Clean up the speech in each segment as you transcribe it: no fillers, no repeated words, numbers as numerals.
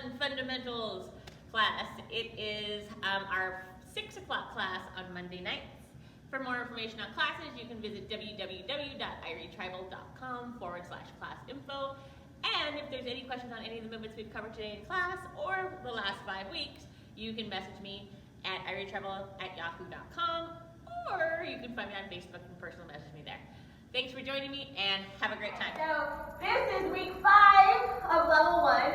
1 fundamentals class. It is our 6 o'clock class on Monday nights. For more information on classes, you can visit www.irietribal.com/class info. And if there's any questions on any of the movements we've covered today in class or the last 5 weeks, you can message me at irietribal@yahoo.com, or you can find me on Facebook and personal message me there. Thanks for joining me and have a great time. So this is week 5 of level 1.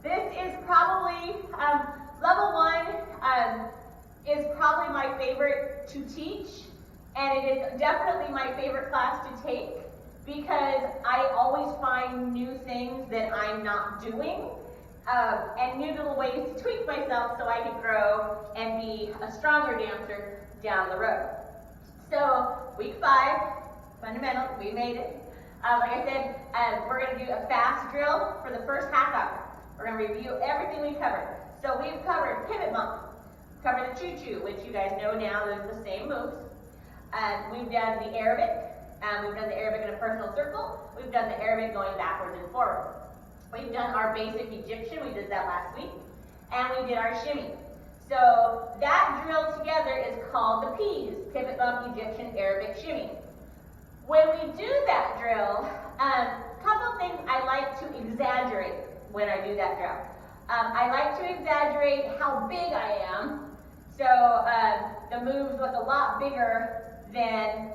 This is probably, level 1 is probably my favorite to teach, and it is definitely my favorite class to take because I always find new things that I'm not doing and new little ways to tweak myself so I can grow and be a stronger dancer down the road. So week 5, fundamental, we made it. Like I said, we're going to do a fast drill for the first half hour. We're going to review everything we covered. So we've covered pivot bump, covered the choo-choo, which you guys know now is the same moves. We've done the Arabic. We've done the Arabic in a personal circle. We've done the Arabic going backwards and forward. We've done our basic Egyptian. We did that last week. And we did our shimmy. So that drill together is called the P's, pivot bump, Egyptian, Arabic, shimmy. When we do that drill, a couple things I like to exaggerate when I do that drill. I like to exaggerate how big I am. So the moves look a lot bigger than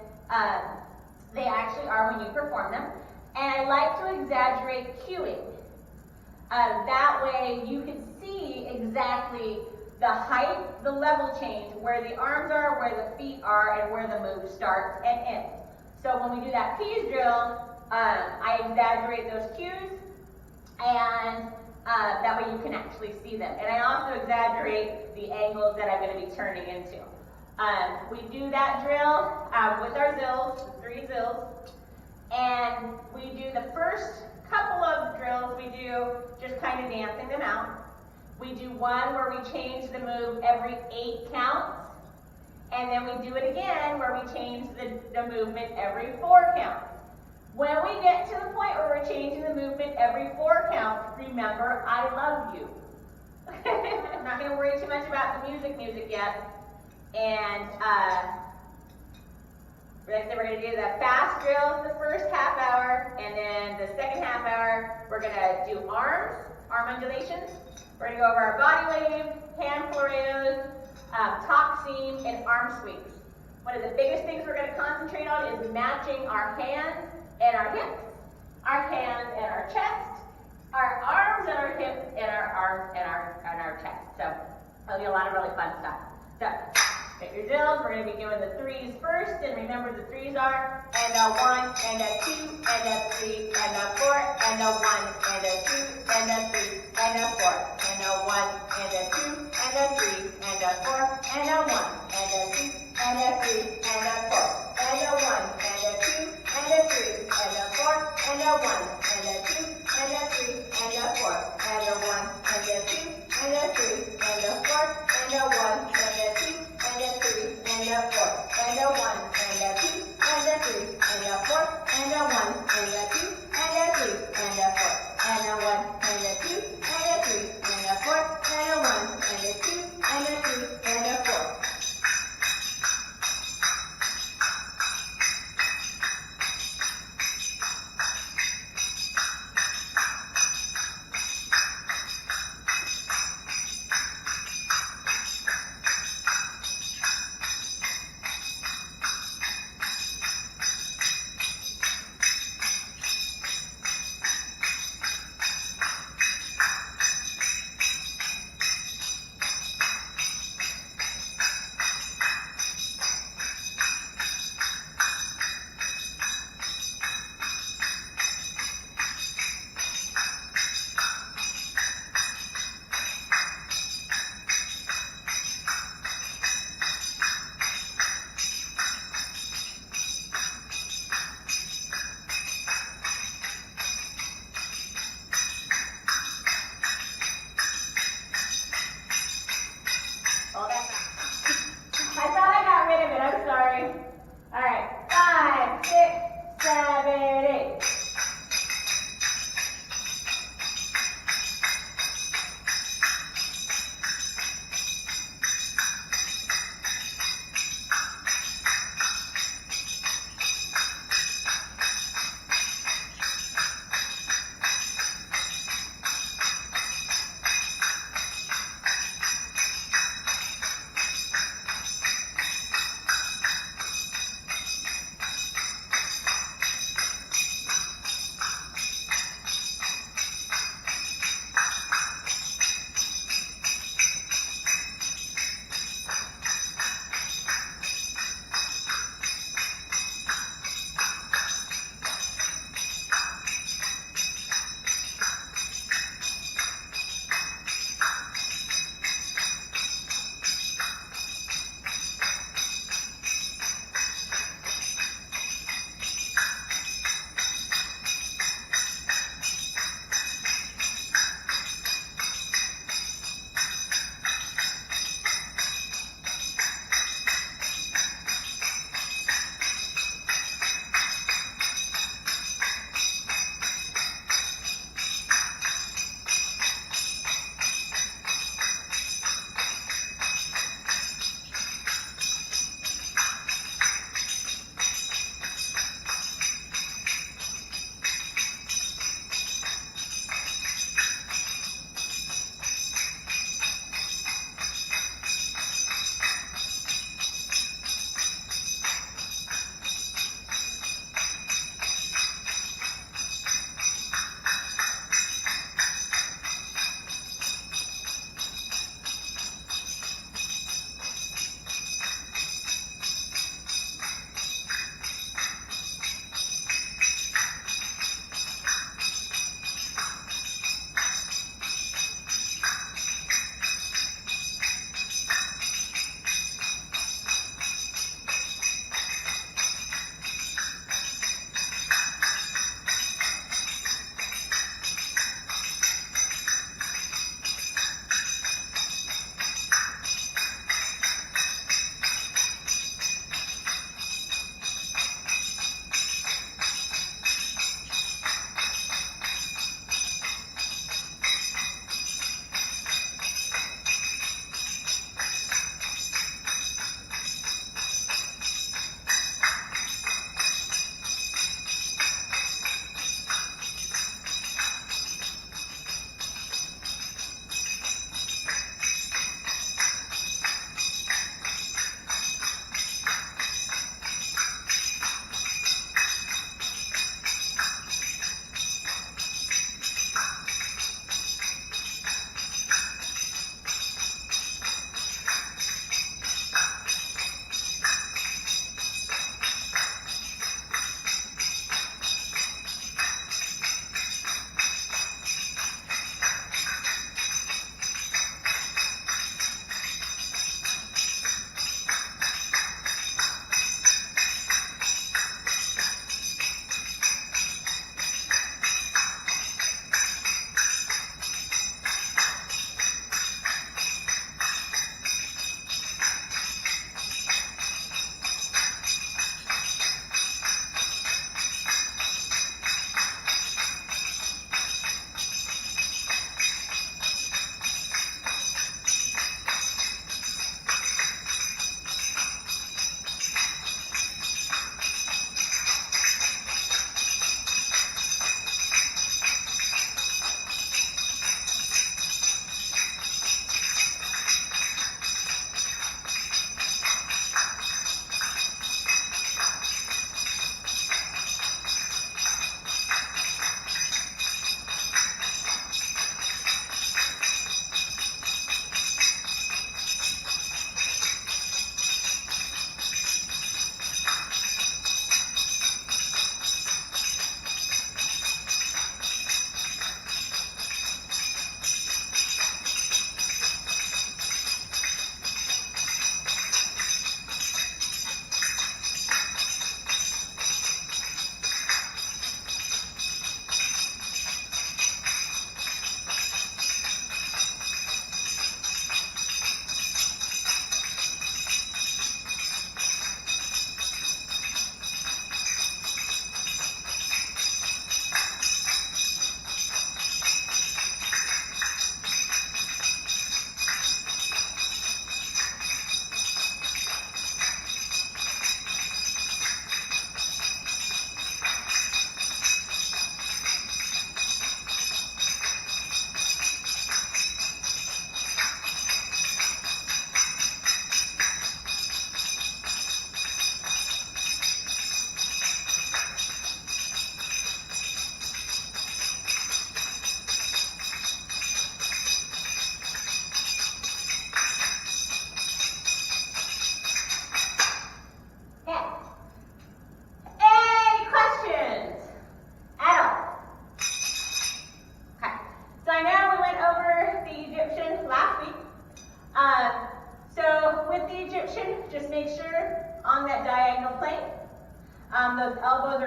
they actually are when you perform them. And I like to exaggerate cueing. That way you can see exactly the height, the level change, where the arms are, where the feet are, and where the move starts and ends. So when we do that P's drill, I exaggerate those cues, and that way you can actually see them. And I also exaggerate the angles that I'm going to be turning into. We do that drill with our zils, the 3 zils, and we do the first couple of drills, we do just kind of dancing them out. We do one where we change the move every 8 counts, and then we do it again where we change the movement every 4 counts. When we get to the point where we're changing the movement every 4 counts, remember, I love you. I'm not going to worry too much about the music yet. And like I said, we're going to do the fast drills the first half hour, and then the second half hour, we're going to do arm undulations. We're going to go over our Bodywave, hand Floreos, Taxeem, and arm sweeps. One of the biggest things we're going to concentrate on is matching our hands and our hips, our hands and our chest, our arms and our hips, and our arms and our chest. So that'll be a lot of really fun stuff. So get your drills. We're going to be doing the 3s first, and remember the 3s are and a 1 and a 2 and a 3 and a 4 and a 1 and a 2 and a 3 and a 4 and a 1 and a 2 and a 3 and a 4 and a 1 and a 2 and a 3 and a 4 and a 1 and a 2 and a 3 and a 4 and a 1 and a 2 and a 3 and a 4 and a 1 and a 2 and a 3 and a 4 and a 1 and a 2 and a 3 and a 4 and a 1 and a 2 and a 3 and a 4 and a 1 and a 2 and a 3 and a 4 and a 1 and a 2 and a 3 and a 4 and a 1 and a 2 and a 3 and a 4.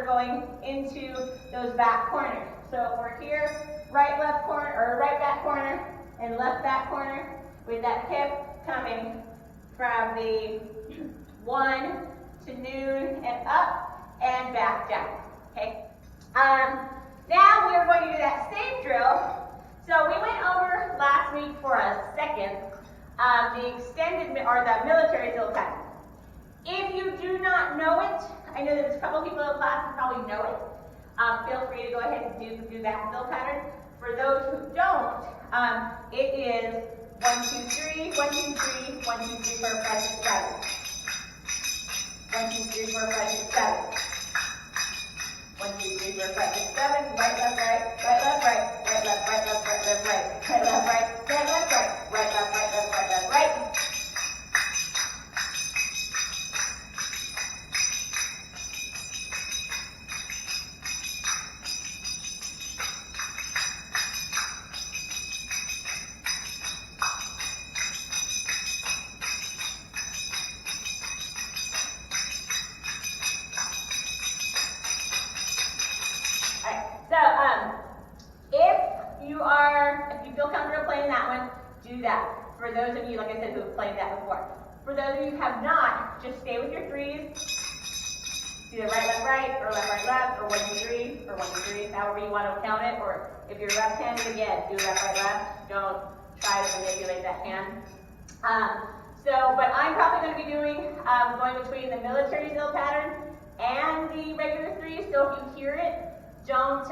going into those back corners. So we're here, right left corner, or right back corner, and left back corner, with that hip coming from the 1 to noon and up and back down, okay? Now we are going to do that same drill. So we went over last week for a second the extended, or the military Zil pattern. If you do not know it, I know that there's a couple people in class who probably know it. Feel free to go ahead and do that Zil pattern. For those who don't, it is 1, 2, 3, 1, 2, 3, 1, 2, 3, 4, 5, 6, 7. 1, 2, 3, 4, 5, 6, 7. 1, 2, 3, 4, 5, 6, 7. Right, left, right, right, left, right, right, left, right, left, right, left, right, right, left, right, right, left, right, right, left, right, left, right, left, right. If you feel comfortable playing that one, do that. For those of you, like I said, who have played that before. For those of you who have not, just stay with your threes. Either right, left, right, or left, right, left, or 1, 2, 3, or 1, 2, 3, however you want to count it. Or if you're left-handed, again, do left, right, left. Don't try to manipulate that hand. But I'm probably going to be doing, going between the military Zil pattern and the regular threes. So if you hear it, don't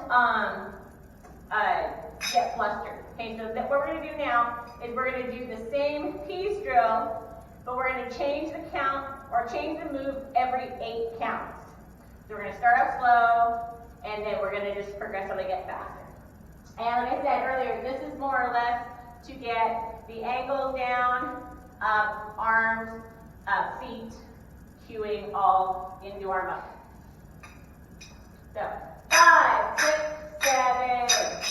get flustered. Okay, so what we're going to do now is we're going to do the same piece drill, but we're going to change the count or change the move every 8 counts. So we're going to start off slow, and then we're going to just progressively get faster. And like I said earlier, this is more or less to get the ankles down, arms, feet, cueing all into our muscle. So 5, 6, 7.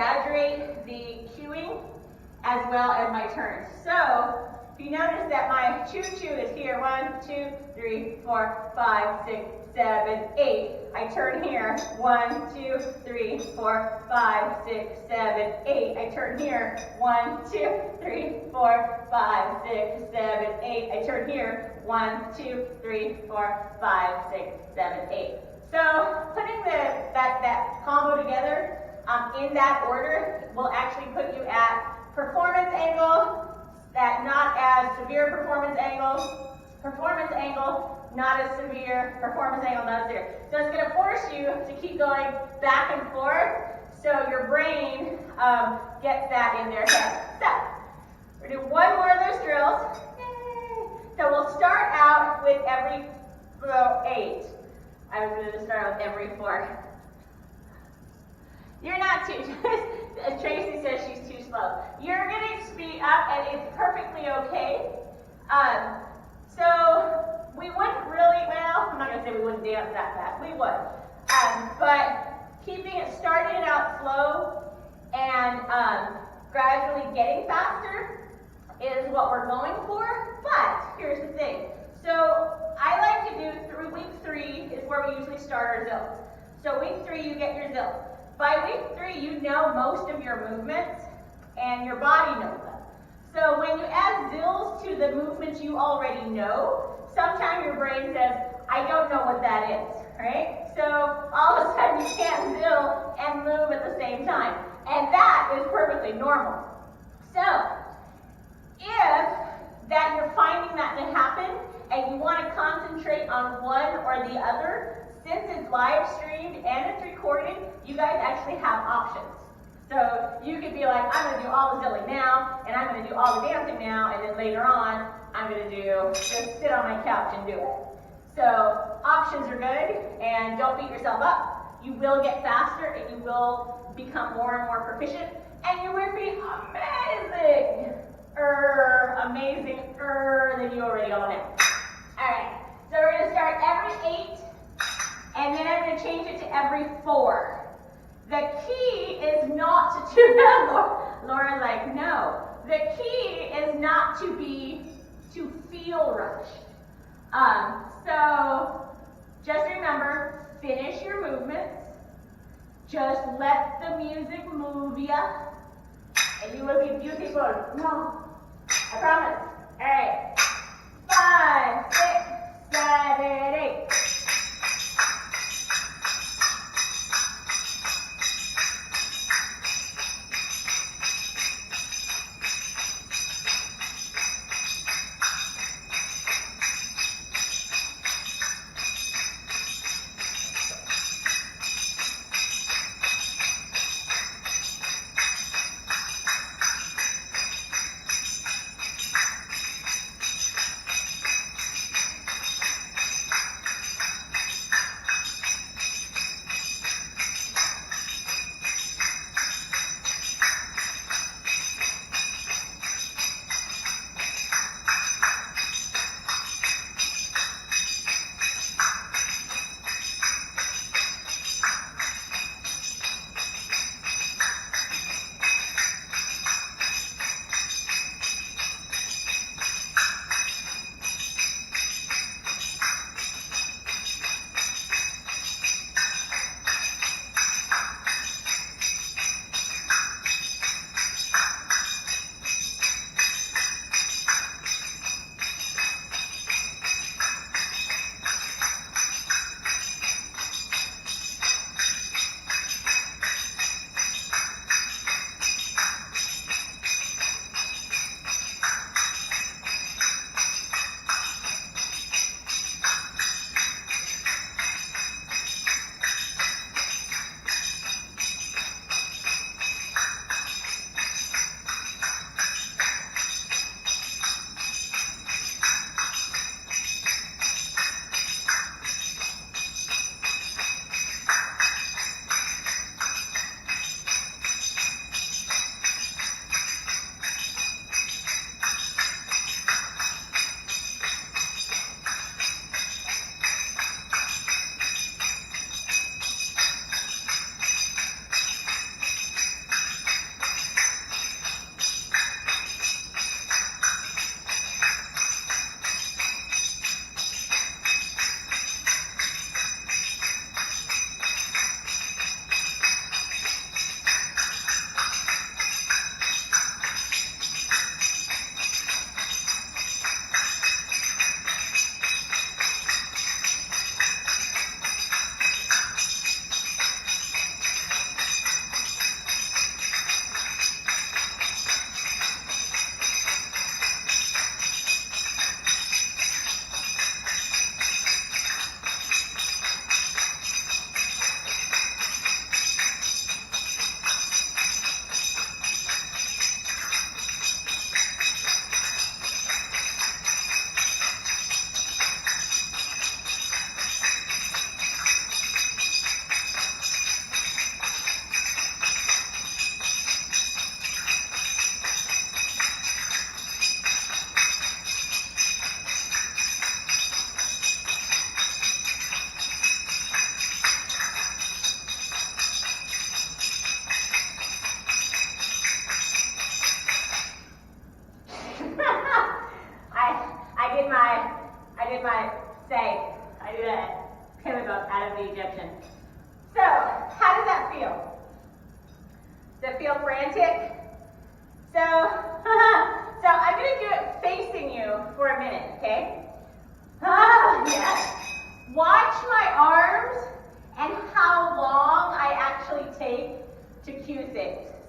exaggerate the cueing as well as my turns. So if you notice that my choo is here, 1, 2, 3, 4, 5, 6, 7, 8. I turn here, 1, 2, 3, 4, 5, 6, 7, 8. I turn here, 1, 2, 3, 4, 5, 6, 7, 8. I turn here, 1, 2, 3, 4, 5, 6, 7, 8. So putting that combo together in that order will actually put you at performance angle, that not as severe performance angle, not as severe, performance angle, not as severe. So it's going to force you to keep going back and forth so your brain gets that in their head. So we're going to do one more of those drills. Yay. So we'll start out with every 8. I was going to start out with every 4. You're not too, Tracy says she's too slow. You're going to speed up and it's perfectly okay. So we wouldn't really, well, I'm not going to say we wouldn't dance that fast. We would. But starting it out slow and gradually getting faster is what we're going for. But here's the thing. So I like to do through week 3 is where we usually start our zills. So week 3 you get your zills. By week 3 you know most of your movements and your body knows them. So when you add zills to the movements you already know, sometimes your brain says, I don't know what that is, right? So all of a sudden you can't zill and move at the same time. And that is perfectly normal. So if that you're finding that to happen and you want to concentrate on one or the other, since it's live streamed and it's recorded, you guys actually have options. So you could be like, I'm going to do all the zilling now, and I'm going to do all the dancing now, and then later on, I'm going to just sit on my couch and do it. So options are good, and don't beat yourself up. You will get faster, and you will become more and more proficient, and you will be amazing than you already all know. All right, so we're going to start every 8, and then I'm going to change it to every 4. The key is not to do that. Laura's like, no. The key is not to feel rushed. So just remember, finish your movements. Just let the music move ya, and you will be beautiful. No, I promise. All right, 5, 6, 7, 8.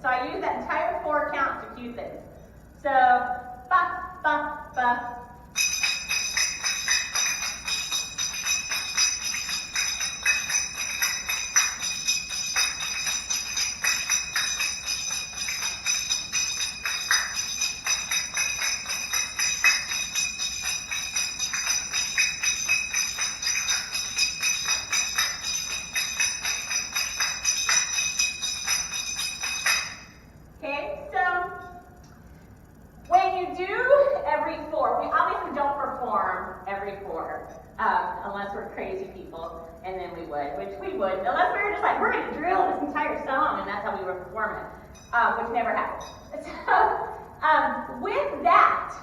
So I use that entire 4 count to cue things. So, ba, ba, ba. Unless we're crazy people, and then we would, which we would, unless we were just like, we're going to drill this entire song, and that's how we would perform it, which never happened. So, with that,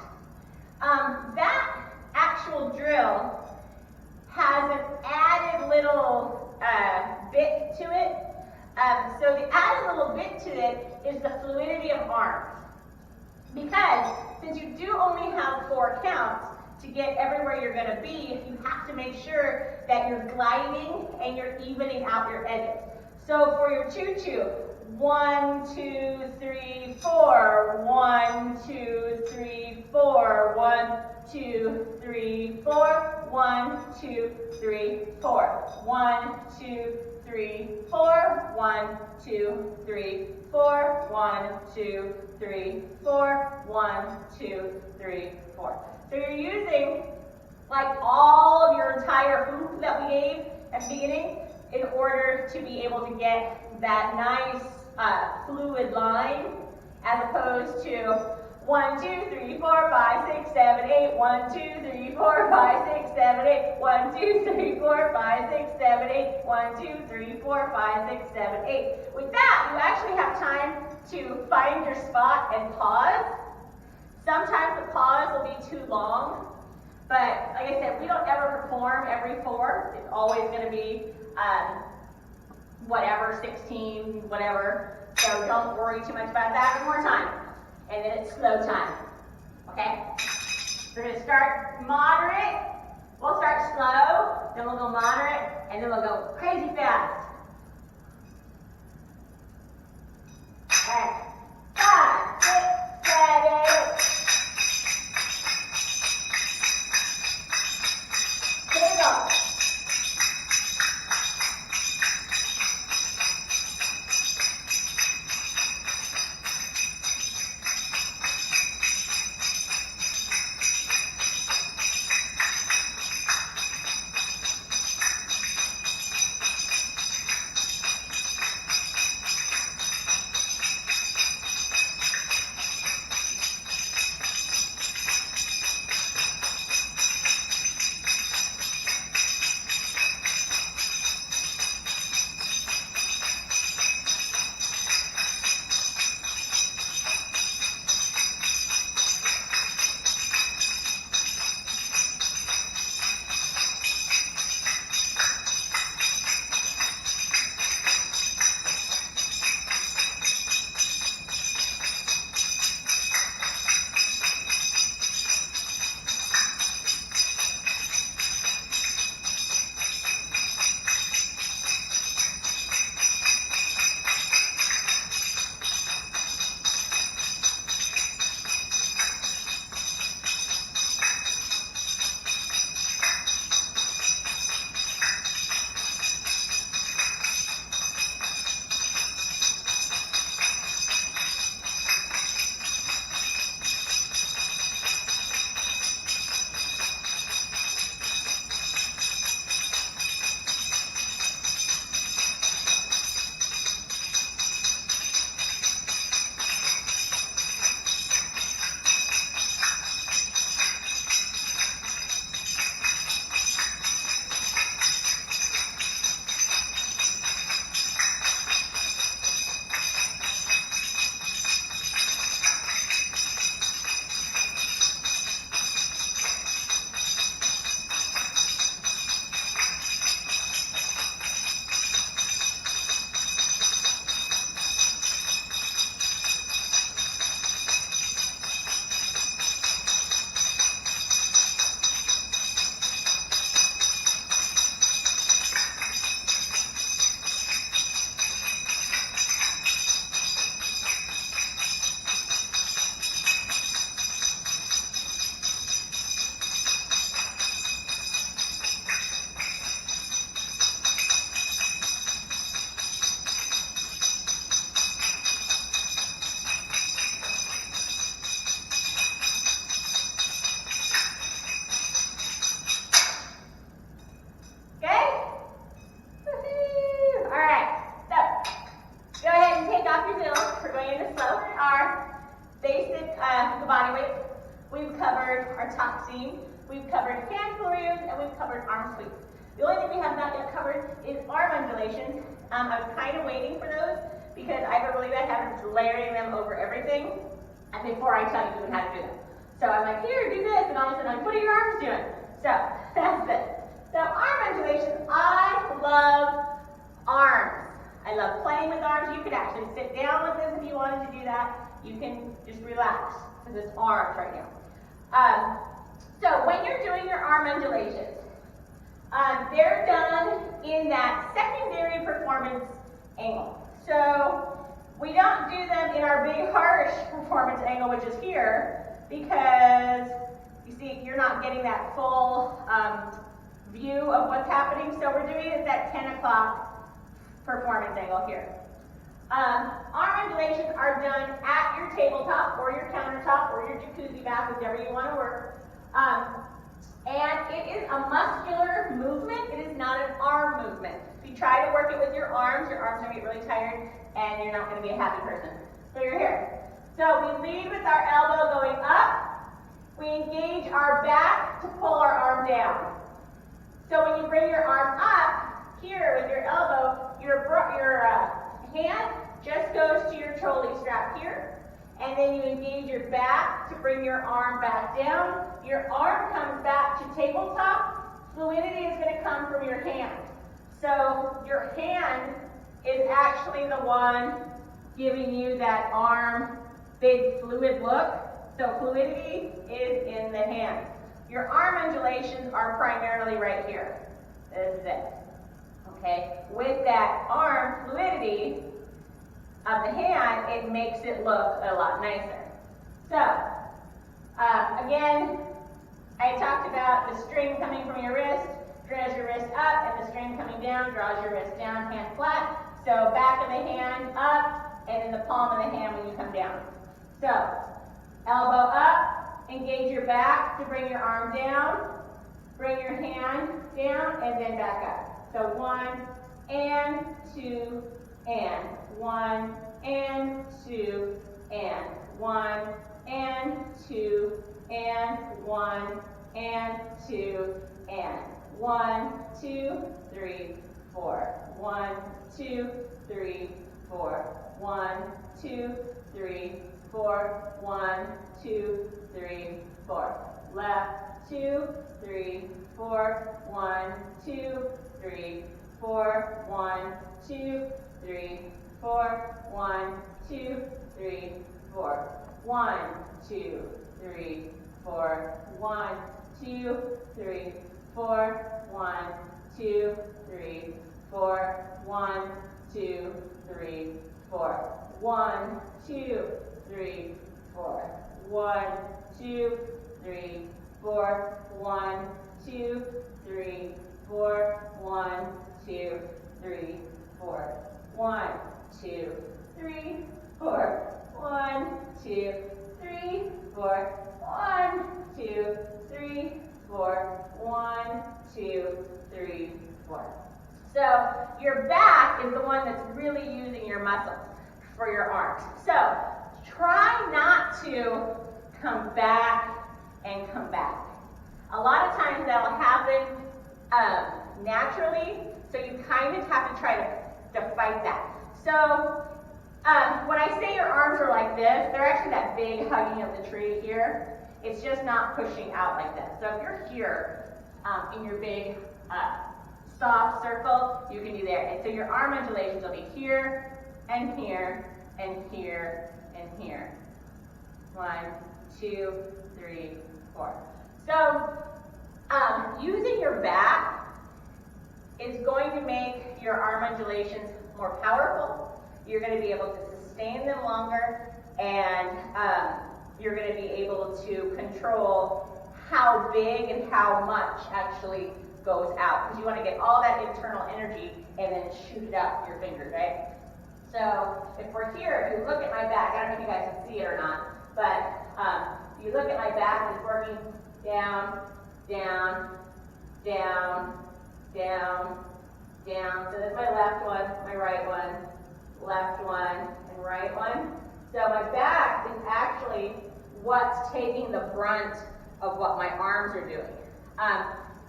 that actual drill has an added little bit to it. So the added little bit to it is the fluidity of arms. Because since you do only have 4 counts, to get everywhere you're going to be, you have to make sure that you're gliding and you're evening out your edges. So for your choo-choo, 1, 2, 3, 4, 1, 2, 3, 4, 1, 2, 3, 4, 1, 2, 3, 4, 1, 2, 3, 4, 1, 2, 3, 4, 1, 2, 3, 4, 1, 2, 3, 4. So you're using like all of your entire hoop that we gave at the beginning in order to be able to get that nice fluid line, as opposed to 1, 2, 3, 4, 5, 6, 7, 8, 1, 2, 3, 4, 5, 6, 7, 8, 1, 2, 3, 4, 5, 6, 7, 8, 1, 2, 3, 4, 5, 6, 7, 8. With that, you actually have time to find your spot and pause. Sometimes the pause will be too long, but like I said, we don't ever perform every 4. It's always going to be whatever, 16, whatever. So don't worry too much about that. One more time. And then it's slow time. Okay? We're going to start moderate. We'll start slow, then we'll go moderate, and then we'll go crazy fast. All right. 5, 6, 7, 8. Here we go. covered our basic body weight. We've covered our Taxeem. We've covered hand Floreos, and we've covered arm sweeps. The only thing we have not yet covered is arm undulations. I was kind of waiting for those because I have a really bad habit of layering them over everything and before I tell you how to do them. So I'm like, here, do this, and all of a sudden I'm like, what are your arms doing? So that's it. So arm undulations, I love arms. I love playing with arms. You could actually sit down with this if you wanted to do that. You can just relax because it's arms right now. So when you're doing your arm undulations, they're done in that secondary performance angle. So we don't do them in our big harsh performance angle, which is here, because you see you're not getting that full view of what's happening. So we're doing it at that 10 o'clock performance angle here. Arm undulations are done at your tabletop or your countertop or your jacuzzi bath, whichever you want to work. And it is a muscular movement. It is not an arm movement. If you try to work it with your arms are going to get really tired and you're not going to be a happy person. So you're here. So we lead with our elbow going up. We engage our back to pull our arm down. So when you bring your arm up, here with your elbow, your hand just goes to your trolley strap here. And then you engage your back to bring your arm back down. Your arm comes back to tabletop. Fluidity is going to come from your hand. So your hand is actually the one giving you that arm big fluid look. So fluidity is in the hand. Your arm undulations are primarily right here. This is it. Okay? With that arm fluidity of the hand, it makes it look a lot nicer. So, again, I talked about the string coming from your wrist, draws your wrist up, and the string coming down draws your wrist down, hand flat. So back of the hand up, and then the palm of the hand when you come down. So, elbow up, engage your back to bring your arm down, bring your hand down, and then back up. So 1 and 2 and 1 and 2 and 1 and 2 and 1 and 2 and 1, 2, 3, 4. 1, 2, 3, 4. 1, 2, 3, 4. 1, 2, 3, 4. Left, 2, 3, 4. 1, 2, 3, 4. 1, 2, 3, 4. 1, 2, 3, 4. 1, 2, 3, 4. 1, 2, 3, 4. 1, 2, 3, 4. 1, 2, 3, 4. 1, 2, 3, 4. 1, 2, 3, 4. 1, 2, 3, 4. 1, 2, 3, 4. 1, 2, 3, 4. 1, 2, 3, 4. 1, 2, 3, 4. 1, 2, 3, 4. So your back is the one that's really using your muscles for your arms. So try not to come back and come back. A lot of times that'll happen naturally, so you kind of have to try to fight that. So when I say your arms are like this, they're actually that big hugging of the tree here. It's just not pushing out like this. So if you're here in your big soft circle, you can do there. And so your arm undulations will be here and here and here and here. 1, 2, 3, 4. So using your back is going to make your arm undulations more powerful. You're going to be able to sustain them longer, and you're going to be able to control how big and how much actually goes out, because you want to get all that internal energy and then shoot it out with your fingers, right? So if we're here, if you look at my back, I don't know if you guys can see it or not, but if you look at my back, it's working down, down, down, down, down. So that's my left one, my right one, left one, and right one. So my back is actually what's taking the brunt of what my arms are doing.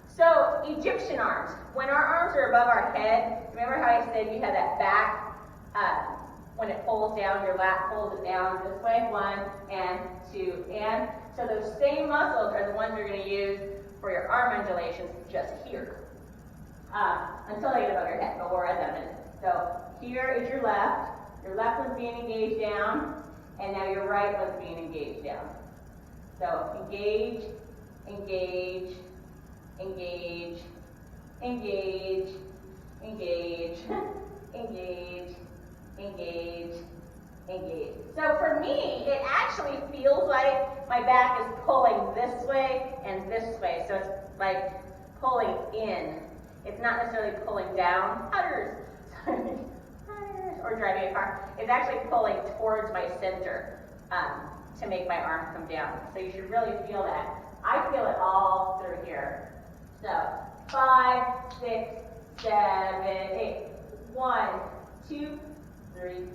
So Egyptian arms, when our arms are above our head, remember how I said you had that back, when it pulls down, your lat pulls it down this way, 1 and 2 and. So those same muscles are the ones you're going to use for your arm undulations just here. Until they get above your head, but we're at that minute. So here is your left one's being engaged down, and now your right one's being engaged down. So engage, engage, engage, engage, engage, engage, engage, engage. So for me, it actually feels like my back is pulling this way and this way. So it's like pulling in. It's not necessarily pulling down. Others, or driving a car. It's actually pulling towards my center to make my arm come down. So you should really feel that. I feel it all through here. So 5, 6, 7, 8. 1, 2, 3,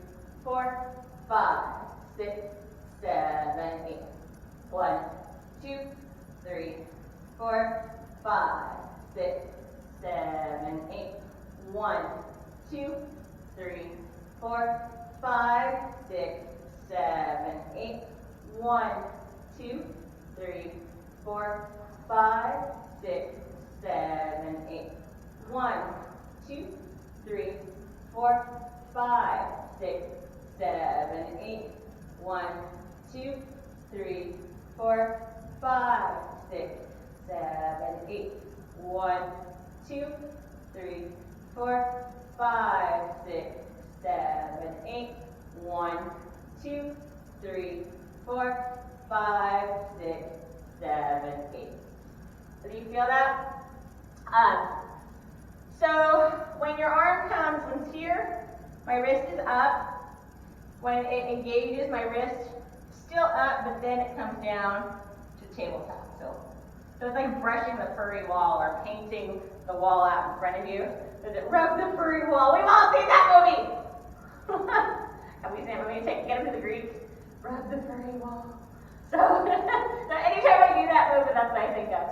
4, 5, 6, 7, 8. 1, 2, 3, 4, 5, 6, 7, 8. 1, 2, 3, 4, 5, 6, 7, 8. 1, 2, 3, 4, 5, 6, 7, 8. 1, 2, 3, 4, 5, 6, 7, 8. 1, 2, 3, 4, 5, 6, 7, 8. 1, 2, 3, 4, 5, 6, 7, 8. 1, 2, 3, 4, 5, 6, 7, 8. So do you feel that? So when your arm comes, when here, my wrist is up. When it engages, my wrist still up, but then it comes down to tabletop. So it's like brushing the furry wall or painting the wall out in front of you. Does it rub the furry wall? We've all seen that movie. Have we seen that movie? Get them to the Greeks. Rub the furry wall. So anytime I do that movement, that's what I think of.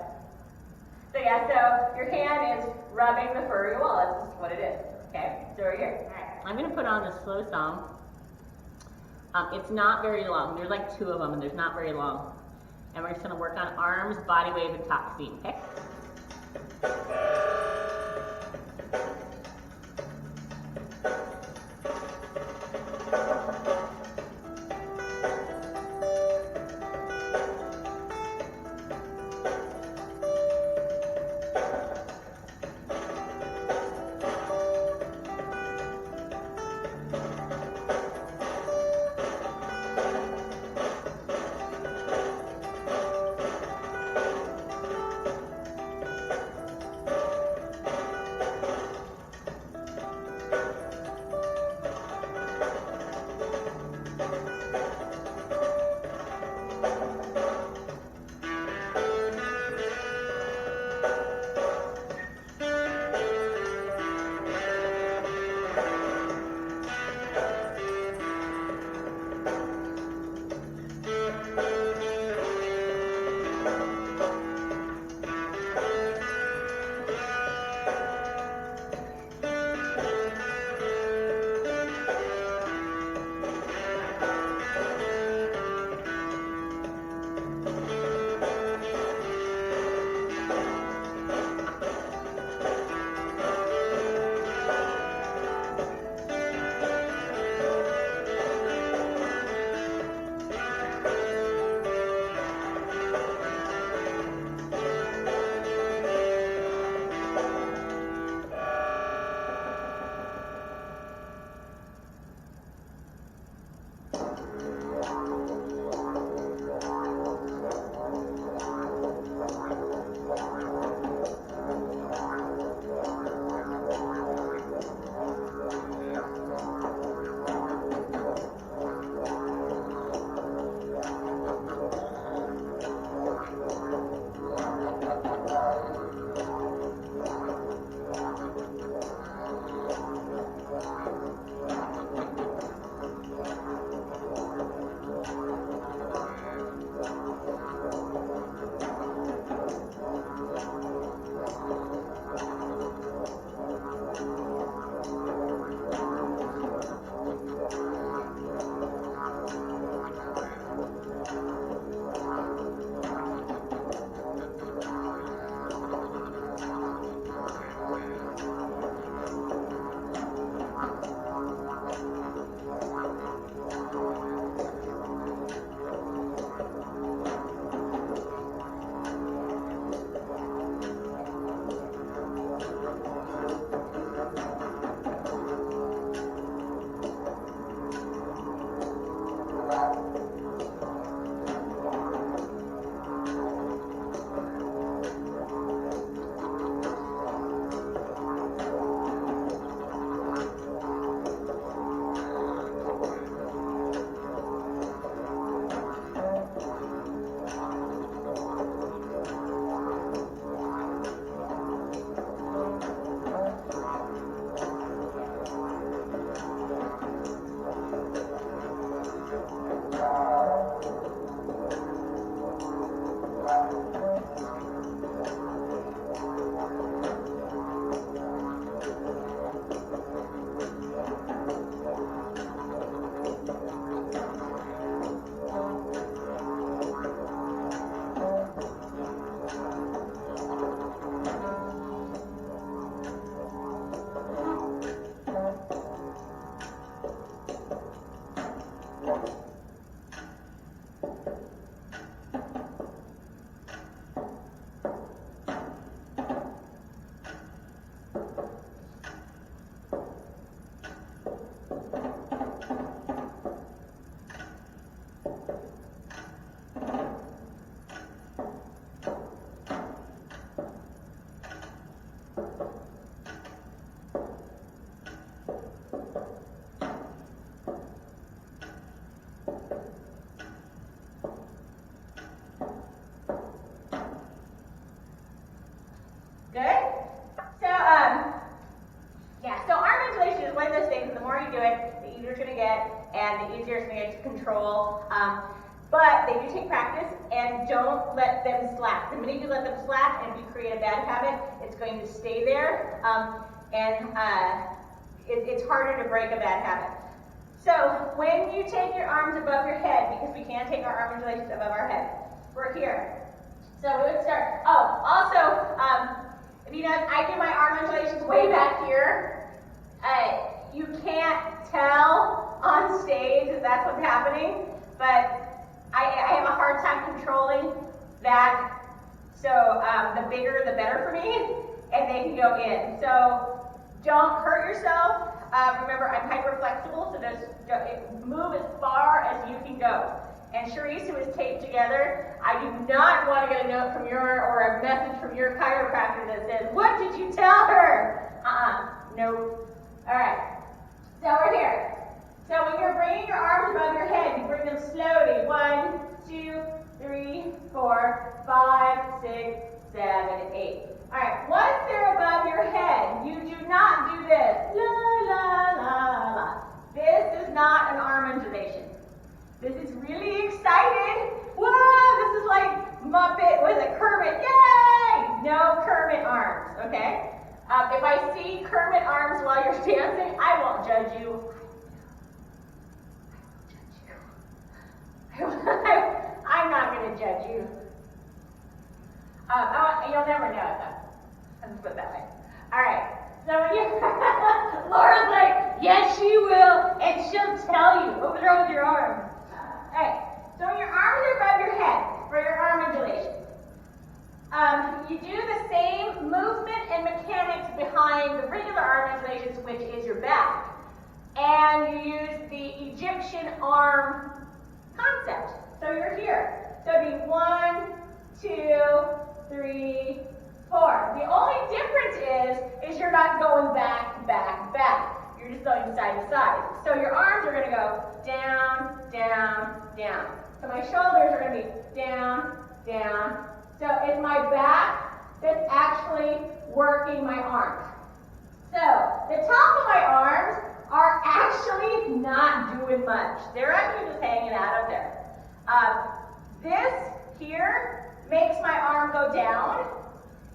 So yeah, so your hand is rubbing the furry wall. That's just what it is. Okay, so we're here. All right. I'm going to put on a slow song. It's not very long. There's like 2 of them, and there's not very long. And we're just going to work on arms, Bodywave, and Taxeem, okay? control, but they do take practice, and don't let them slack. The minute you let them slack and if you create a bad habit, it's going to stay there, it's harder to break a bad habit. So when you take your arms above your head, because we can't take our arm undulations above our head, we're here. So we would start. Oh, also, if you notice, I do my arm undulations way back here. You can't tell on stage that that's what's happening, but I have a hard time controlling that. So the bigger, the better for me, and they can go in. So don't hurt yourself. Remember, I'm hyper flexible, so just move as far as you can go. And Charisse, who is taped together, I do not want to get a note from or a message from your chiropractor that says, "What did you tell her?" Nope. All right. So we're here. So when you're bringing your arms above your head, you bring them slowly. 1, 2, 3, 4, 5, 6, 7, 8. All right. Once they're above your head, you do not do this. La, la, la, la. This is not an arm undulation. This is really excited. Whoa, this is like Muppet with a Kermit. Yay! No Kermit arms, okay? If I see Kermit arms while you're dancing, I won't judge you. I'm not going to judge you. You'll never know it though. Let's put it that way. All right. So when you, Laura's like, yes, she will, and she'll tell you. What was wrong with your arm? All right. So when your arms are above your head for your arm undulations, you do the same movement and mechanics behind the regular arm undulations, which is your back, and you use the Egyptian arm concept. So you're here. So it'd be 1, 2, 3, 4. The only difference is you're not going back, back, back. You're just going side to side. So your arms are going to go down, down, down. So my shoulders are going to be down, down. So it's my back that's actually working my arms. So the top of my arms are actually not doing much. They're actually just hanging out up there. This here makes my arm go down,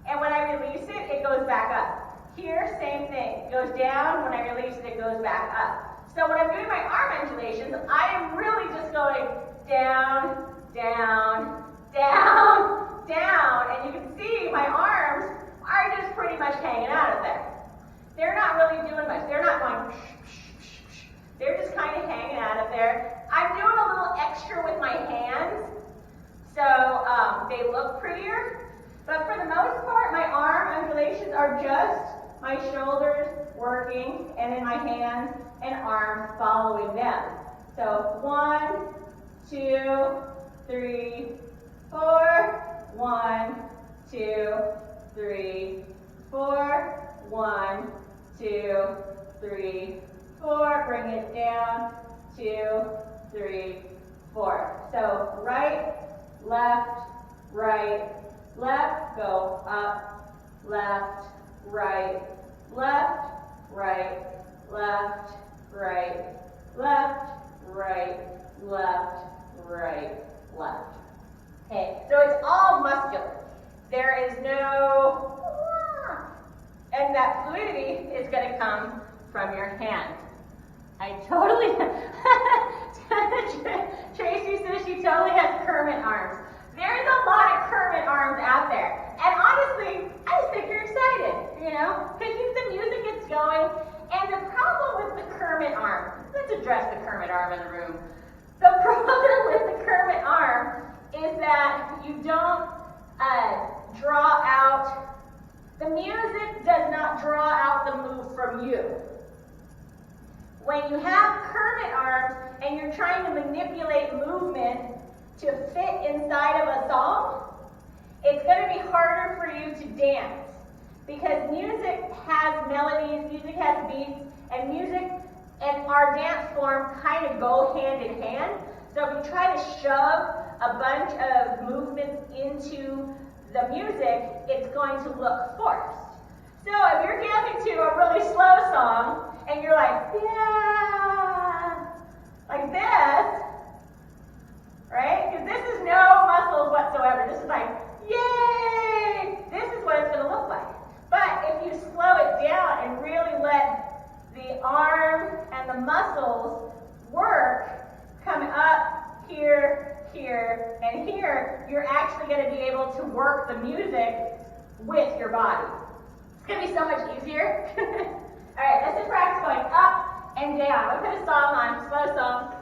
and when I release it, it goes back up. Here, same thing. It goes down. When I release it, it goes back up. So when I'm doing my arm undulations, I am really just going down, down, down, down. And you can see my arms are just pretty much hanging out of there. They're not really doing much. They're not going, they're just kind of hanging out of there. I'm doing a little extra with my hands, so they look prettier. But for the most part, my arm undulations are just my shoulders working, and then my hands and arms following them. So 1, 2, 3, 4. 1, 2, 3, 4. 1, 2, 3, 4. Bring it down. 2, 3, 4. So right, left, right, left, go up, left, right, left, right, left, right, left, right, left, right, left. Okay, so it's all muscular. There is no, and that fluidity is going to come from your hands. I totally, Tracy says she totally has Kermit arms. There's a lot of Kermit arms out there. And honestly, I just think you're excited, you know, because the music gets going. And the problem with the Kermit arm, let's address the Kermit arm in the room. The problem with the Kermit arm is that you don't draw out, the music does not draw out the move from you. When you have Kermit arms and you're trying to manipulate movement to fit inside of a song, it's going to be harder for you to dance because music has melodies, music has beats, and music and our dance form kind of go hand in hand. So if you try to shove a bunch of movements into the music, it's going to look forced. So if you're dancing to a really slow song and you're like, yeah, like this, easier, and here you're actually going to be able to work the music with your body. It's going to be so much easier. All right, this is practice going up and down. I'm going to put a song on, slow song.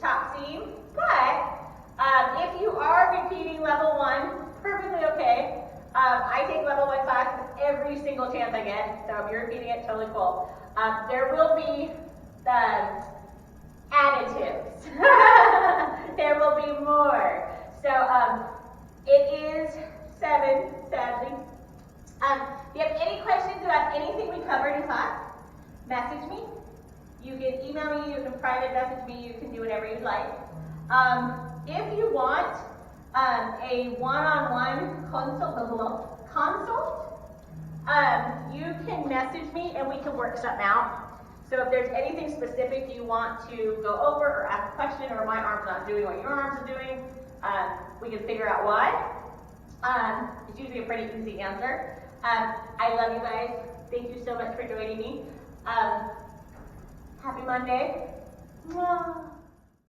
Taxeem. But if you are repeating level 1, perfectly okay. I take level 1 class every single chance I get, so if you're repeating it, totally cool. There will be additives. There will be more. So it is 7, sadly. If you have any questions about anything we covered in class, message me. You can email me, you can private message me, you can do whatever you'd like. If you want a one-on-one consult, you can message me and we can work something out. So if there's anything specific you want to go over or ask a question, or my arm's not doing what your arms are doing, we can figure out why. It's usually a pretty easy answer. I love you guys. Thank you so much for joining me. Happy Monday. Mwah.